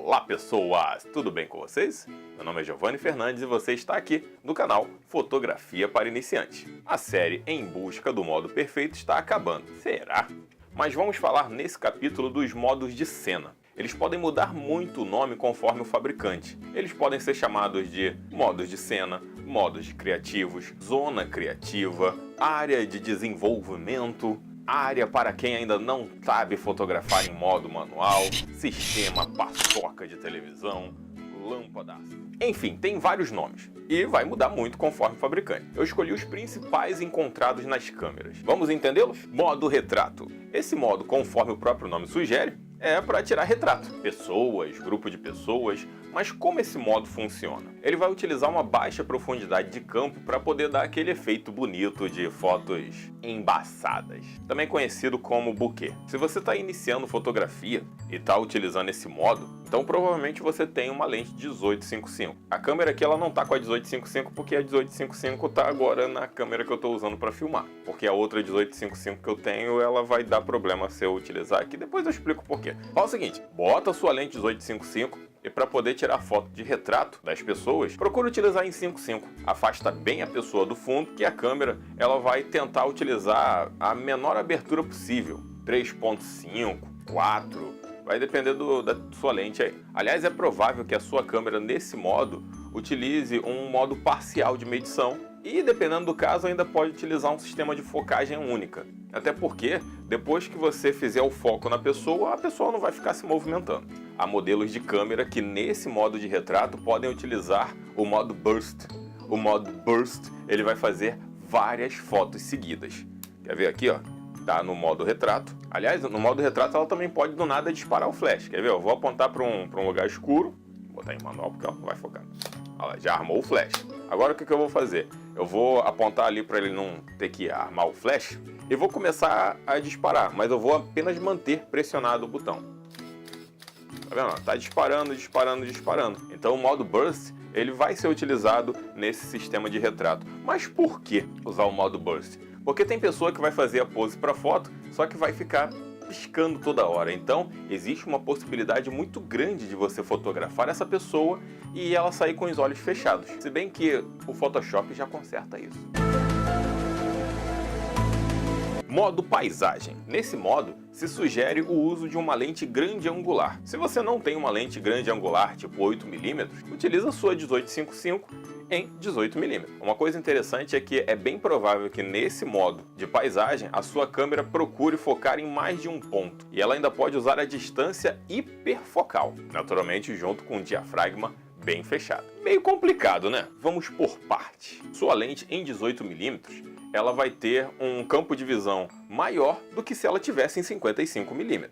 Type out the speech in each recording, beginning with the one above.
Olá pessoas, tudo bem com vocês? Meu nome é Giovanni Fernandes e você está aqui no canal Fotografia para Iniciantes. A série Em Busca do Modo Perfeito está acabando, será? Mas vamos falar nesse capítulo dos modos de cena. Eles podem mudar muito o nome conforme o fabricante. Eles podem ser chamados de modos de cena, modos de criativos, zona criativa, área de desenvolvimento, área para quem ainda não sabe fotografar em modo manual, sistema paçoca de televisão, lâmpada. Enfim, tem vários nomes e vai mudar muito conforme o fabricante. Eu escolhi os principais encontrados nas câmeras. Vamos entendê-los? Modo retrato. Esse modo, conforme o próprio nome sugere, é para tirar retrato. Pessoas, grupo de pessoas. Mas como esse modo funciona? Ele vai utilizar uma baixa profundidade de campo para poder dar aquele efeito bonito de fotos embaçadas, também conhecido como bokeh. Se você está iniciando fotografia e está utilizando esse modo, então provavelmente você tem uma lente 18-55. A câmera aqui ela não está com a 18-55 porque a 18-55 está agora na câmera que eu estou usando para filmar. Porque a outra 18-55 que eu tenho, ela vai dar problema se eu utilizar aqui. Depois eu explico por quê. Fala o seguinte, bota a sua lente 18-55 e para poder tirar foto de retrato das pessoas, procura utilizar em 5.5. Afasta bem a pessoa do fundo, que a câmera ela vai tentar utilizar a menor abertura possível. 3.5, 4, vai depender da sua lente aí. Aliás, é provável que a sua câmera nesse modo utilize um modo parcial de medição e, dependendo do caso, ainda pode utilizar um sistema de focagem única. Até porque, depois que você fizer o foco na pessoa, a pessoa não vai ficar se movimentando. Há modelos de câmera que, nesse modo de retrato, podem utilizar o modo Burst. O modo Burst, ele vai fazer várias fotos seguidas. Quer ver aqui, ó? Tá no modo retrato. Aliás, no modo retrato, ela também pode, do nada, disparar o flash. Quer ver? Eu vou apontar para um lugar escuro. Vou botar em manual, porque ela não vai focar. Olha lá, já armou o flash. Agora o que eu vou fazer? Eu vou apontar ali para ele não ter que armar o flash e vou começar a disparar, mas eu vou apenas manter pressionado o botão. Tá vendo? Tá disparando, disparando, disparando. Então o modo Burst ele vai ser utilizado nesse sistema de retrato. Mas por que usar o modo Burst? Porque tem pessoa que vai fazer a pose para foto, só que vai ficar piscando toda hora. Então, existe uma possibilidade muito grande de você fotografar essa pessoa e ela sair com os olhos fechados. Se bem que o Photoshop já conserta isso. Modo paisagem. Nesse modo, se sugere o uso de uma lente grande angular. Se você não tem uma lente grande angular, tipo 8mm, utiliza a sua 18-55 em 18mm. Uma coisa interessante é que é bem provável que nesse modo de paisagem, a sua câmera procure focar em mais de um ponto. E ela ainda pode usar a distância hiperfocal, naturalmente junto com o diafragma bem fechado. Meio complicado, né? Vamos por parte. Sua lente em 18mm, ela vai ter um campo de visão maior do que se ela tivesse em 55mm.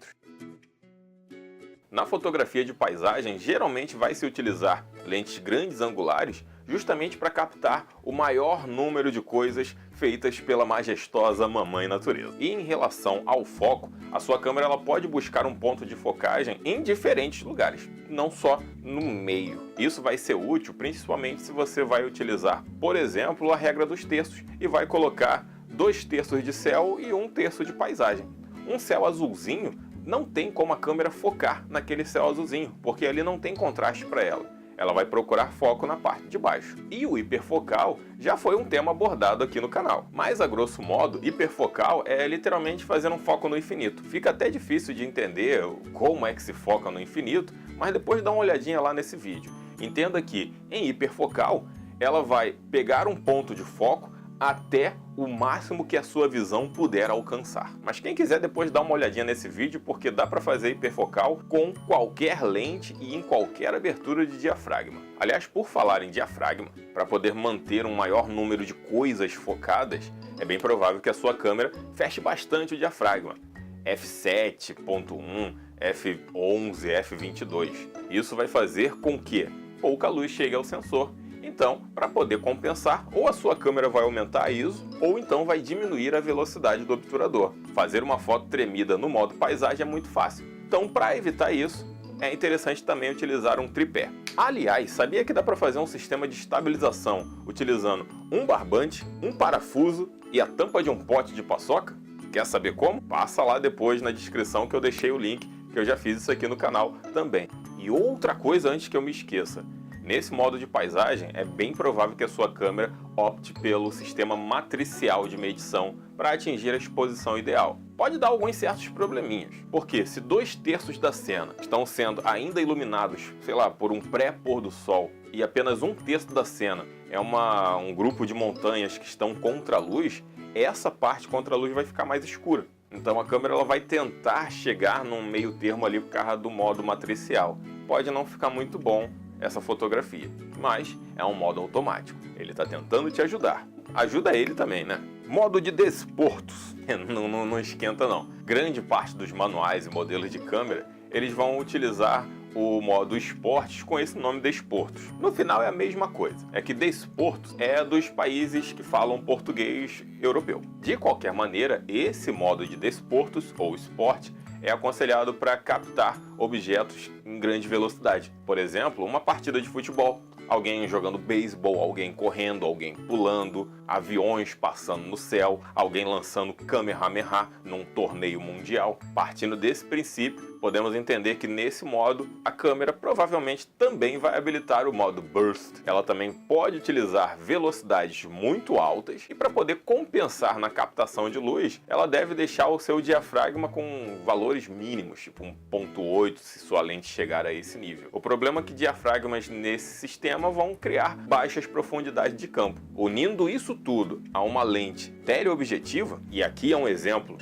Na fotografia de paisagem, geralmente vai se utilizar lentes grandes angulares justamente para captar o maior número de coisas feitas pela majestosa mamãe natureza. E em relação ao foco, a sua câmera ela pode buscar um ponto de focagem em diferentes lugares, não só no meio. Isso vai ser útil principalmente se você vai utilizar, por exemplo, a regra dos terços e vai colocar 2/3 de céu e 1/3 de paisagem. Um céu azulzinho não tem como a câmera focar naquele céu azulzinho, porque ali não tem contraste para ela. Ela vai procurar foco na parte de baixo. E o hiperfocal já foi um tema abordado aqui no canal. Mas, a grosso modo, hiperfocal é literalmente fazer um foco no infinito. Fica até difícil de entender como é que se foca no infinito, mas depois dá uma olhadinha lá nesse vídeo. Entenda que, em hiperfocal, ela vai pegar um ponto de foco até o máximo que a sua visão puder alcançar. Mas quem quiser depois dá uma olhadinha nesse vídeo, porque dá para fazer hiperfocal com qualquer lente e em qualquer abertura de diafragma. Aliás, por falar em diafragma, para poder manter um maior número de coisas focadas, é bem provável que a sua câmera feche bastante o diafragma. f7.1, f11, f22. Isso vai fazer com que pouca luz chegue ao sensor. Então, para poder compensar, ou a sua câmera vai aumentar a ISO, ou então vai diminuir a velocidade do obturador. Fazer uma foto tremida no modo paisagem é muito fácil. Então, para evitar isso, é interessante também utilizar um tripé. Aliás, sabia que dá para fazer um sistema de estabilização utilizando um barbante, um parafuso e a tampa de um pote de paçoca? Quer saber como? Passa lá depois na descrição que eu deixei o link, que eu já fiz isso aqui no canal também. E outra coisa antes que eu me esqueça, nesse modo de paisagem é bem provável que a sua câmera opte pelo sistema matricial de medição para atingir a exposição ideal. Pode dar alguns certos probleminhas, porque se 2/3 da cena estão sendo ainda iluminados, sei lá, por um pré-pôr do sol, e apenas 1/3 da cena é um grupo de montanhas que estão contra a luz, essa parte contra a luz vai ficar mais escura. Então a câmera ela vai tentar chegar num meio termo ali por causa do modo matricial. Pode não ficar muito bom essa fotografia, mas é um modo automático. Ele está tentando te ajudar. Ajuda ele também, né? Modo de desportos. Não esquenta não. Grande parte dos manuais e modelos de câmera, eles vão utilizar o modo esportes com esse nome desportos. No final é a mesma coisa. É que desportos é dos países que falam português europeu. De qualquer maneira, esse modo de desportos ou esporte é aconselhado para captar objetos em grande velocidade. Por exemplo, uma partida de futebol. Alguém jogando beisebol, alguém correndo, alguém pulando, aviões passando no céu, alguém lançando Kamehameha num torneio mundial. Partindo desse princípio, podemos entender que nesse modo a câmera provavelmente também vai habilitar o modo Burst. Ela também pode utilizar velocidades muito altas e para poder compensar na captação de luz, ela deve deixar o seu diafragma com valores mínimos, tipo 1.8 se sua lente chegar a esse nível. O problema é que diafragmas nesse sistema vão criar baixas profundidades de campo. Unindo isso tudo a uma lente teleobjetiva, e aqui é um exemplo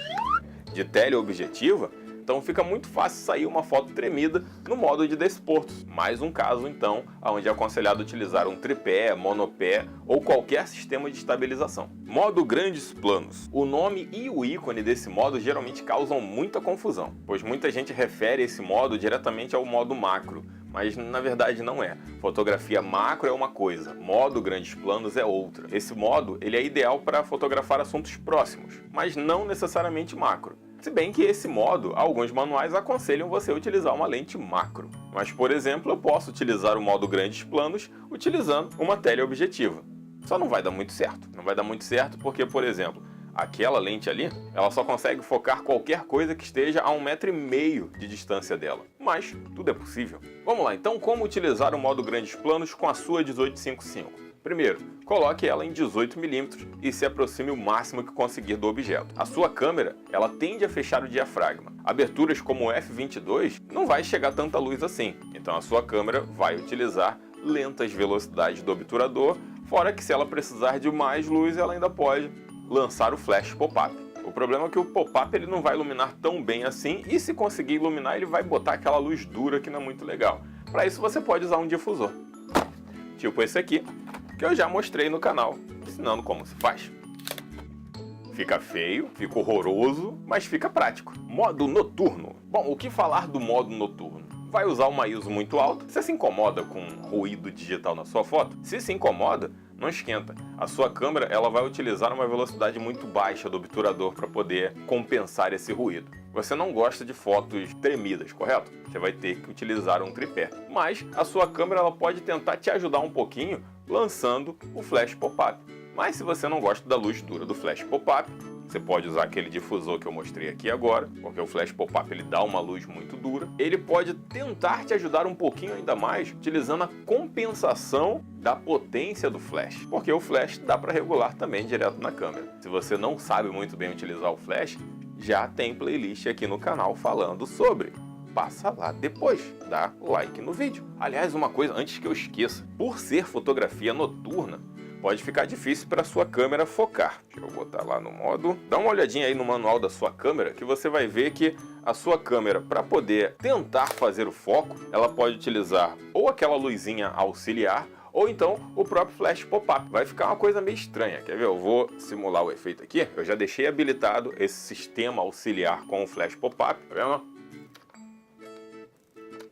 de teleobjetiva, então fica muito fácil sair uma foto tremida no modo de desportos. Mais um caso então, onde é aconselhado utilizar um tripé, monopé ou qualquer sistema de estabilização. Modo grandes planos. O nome e o ícone desse modo geralmente causam muita confusão, pois muita gente refere esse modo diretamente ao modo macro, mas na verdade não é. Fotografia macro é uma coisa, modo grandes planos é outra. Esse modo ele é ideal para fotografar assuntos próximos, mas não necessariamente macro. Se bem que esse modo, alguns manuais aconselham você a utilizar uma lente macro. Mas, por exemplo, eu posso utilizar o modo grandes planos utilizando uma teleobjetiva. Só não vai dar muito certo. Não vai dar muito certo porque, por exemplo, aquela lente ali, ela só consegue focar qualquer coisa que esteja a 1,5 m de distância dela. Mas tudo é possível. Vamos lá, então como utilizar o modo grandes planos com a sua 1855? Primeiro, coloque ela em 18 mm e se aproxime o máximo que conseguir do objeto. A sua câmera, ela tende a fechar o diafragma. Aberturas como o f22 não vai chegar tanta luz assim, então a sua câmera vai utilizar lentas velocidades do obturador, fora que se ela precisar de mais luz, ela ainda pode lançar o flash pop-up. O problema é que o pop-up ele não vai iluminar tão bem assim, e se conseguir iluminar, ele vai botar aquela luz dura que não é muito legal. Para isso você pode usar um difusor, tipo esse aqui, que eu já mostrei no canal, ensinando como se faz. Fica feio, fica horroroso, mas fica prático. Modo noturno. Bom, o que falar do modo noturno? Vai usar uma ISO muito alta? Você se incomoda com ruído digital na sua foto? Se incomoda, não esquenta. A sua câmera ela vai utilizar uma velocidade muito baixa do obturador para poder compensar esse ruído. Você não gosta de fotos tremidas, correto? Você vai ter que utilizar um tripé. Mas a sua câmera ela pode tentar te ajudar um pouquinho lançando o flash pop-up. Mas se você não gosta da luz dura do flash pop-up, você pode usar aquele difusor que eu mostrei aqui agora, porque o flash pop-up ele dá uma luz muito dura. Ele pode tentar te ajudar um pouquinho ainda mais, utilizando a compensação da potência do flash, porque o flash dá para regular também direto na câmera. Se você não sabe muito bem utilizar o flash, já tem playlist aqui no canal falando sobre. Passa lá depois, dá like no vídeo. Aliás, uma coisa antes que eu esqueça, por ser fotografia noturna, pode ficar difícil para sua câmera focar. Deixa eu botar lá no modo. Dá uma olhadinha aí no manual da sua câmera que você vai ver que a sua câmera, para poder tentar fazer o foco, ela pode utilizar ou aquela luzinha auxiliar ou então o próprio flash pop-up. Vai ficar uma coisa meio estranha. Quer ver? Eu vou simular o efeito aqui. Eu já deixei habilitado esse sistema auxiliar com o flash pop-up. Tá vendo?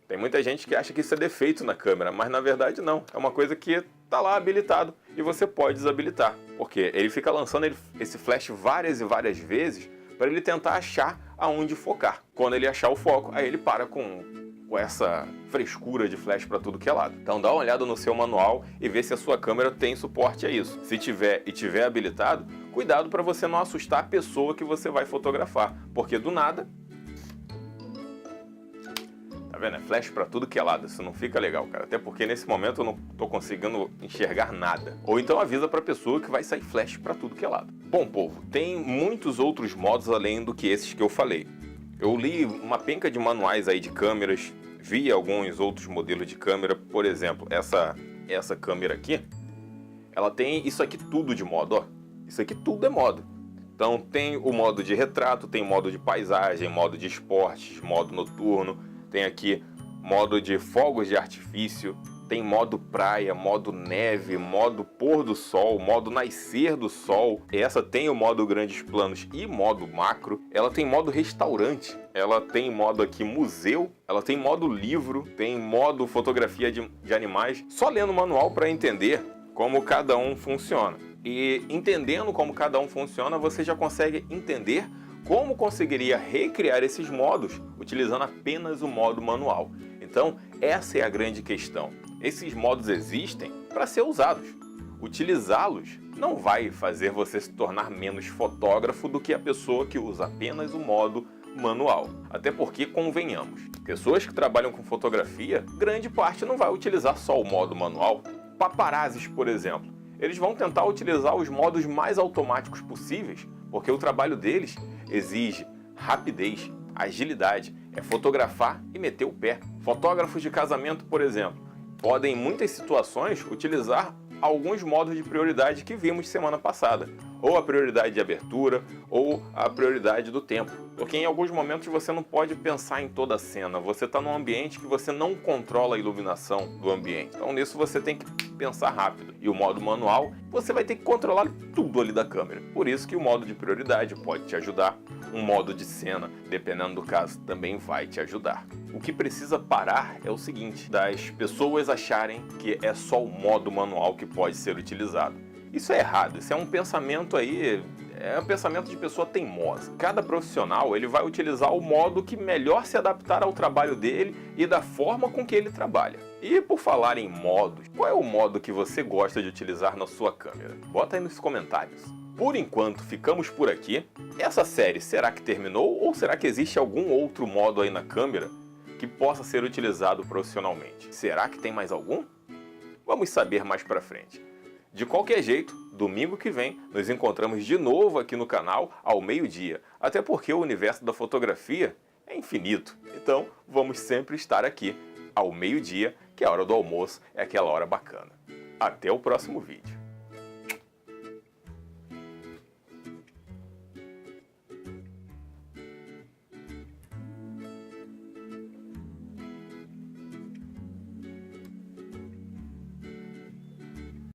Tem muita gente que acha que isso é defeito na câmera, mas na verdade não. É uma coisa que está lá habilitado e você pode desabilitar. Porque ele fica lançando esse flash várias e várias vezes para ele tentar achar aonde focar. Quando ele achar o foco, aí ele para com essa frescura de flash para tudo que é lado. Então dá uma olhada no seu manual e vê se a sua câmera tem suporte a isso. Se tiver e tiver habilitado, cuidado para você não assustar a pessoa que você vai fotografar, porque do nada... Tá Tá vendo? É flash pra tudo que é lado, isso não fica legal, cara. Até porque nesse momento eu não tô conseguindo enxergar nada. Ou então avisa pra pessoa que vai sair flash pra tudo que é lado. Bom, povo, tem muitos outros modos além do que esses que eu falei. Eu li uma penca de manuais aí de câmeras, vi alguns outros modelos de câmera, por exemplo, essa câmera aqui, ela tem isso aqui tudo de modo, ó. Isso aqui tudo é modo. Então tem o modo de retrato, tem modo de paisagem, modo de esportes, modo noturno, tem aqui modo de fogos de artifício, tem modo praia, modo neve, modo pôr do sol, modo nascer do sol. Essa tem o modo grandes planos e modo macro. Ela tem modo restaurante, ela tem modo aqui museu, ela tem modo livro, tem modo fotografia de animais. Só lendo o manual para entender como cada um funciona. E entendendo como cada um funciona, você já consegue entender como conseguiria recriar esses modos utilizando apenas o modo manual. Então, essa é a grande questão. Esses modos existem para ser usados. Utilizá-los não vai fazer você se tornar menos fotógrafo do que a pessoa que usa apenas o modo manual. Até porque, convenhamos, pessoas que trabalham com fotografia, grande parte não vai utilizar só o modo manual. Paparazzis, por exemplo, eles vão tentar utilizar os modos mais automáticos possíveis, porque o trabalho deles exige rapidez, agilidade, é fotografar e meter o pé. Fotógrafos de casamento, por exemplo, podem em muitas situações utilizar alguns modos de prioridade que vimos semana passada, ou a prioridade de abertura, ou a prioridade do tempo, porque em alguns momentos você não pode pensar em toda a cena, você está num ambiente que você não controla a iluminação do ambiente, então nisso você tem que pensar rápido, e o modo manual você vai ter que controlar tudo ali da câmera, por isso que o modo de prioridade pode te ajudar, um modo de cena, dependendo do caso, também vai te ajudar. O que precisa parar é o seguinte, das pessoas acharem que é só o modo manual que pode ser utilizado. Isso é errado, isso é um pensamento aí, é um pensamento de pessoa teimosa. Cada profissional ele vai utilizar o modo que melhor se adaptar ao trabalho dele e da forma com que ele trabalha. E por falar em modos, qual é o modo que você gosta de utilizar na sua câmera? Bota aí nos comentários. Por enquanto, ficamos por aqui. Essa série, será que terminou ou será que existe algum outro modo aí na câmera que possa ser utilizado profissionalmente? Será que tem mais algum? Vamos saber mais pra frente. De qualquer jeito, domingo que vem, nos encontramos de novo aqui no canal ao meio-dia, até porque o universo da fotografia é infinito. Então, vamos sempre estar aqui ao meio-dia, que é a hora do almoço, é aquela hora bacana. Até o próximo vídeo.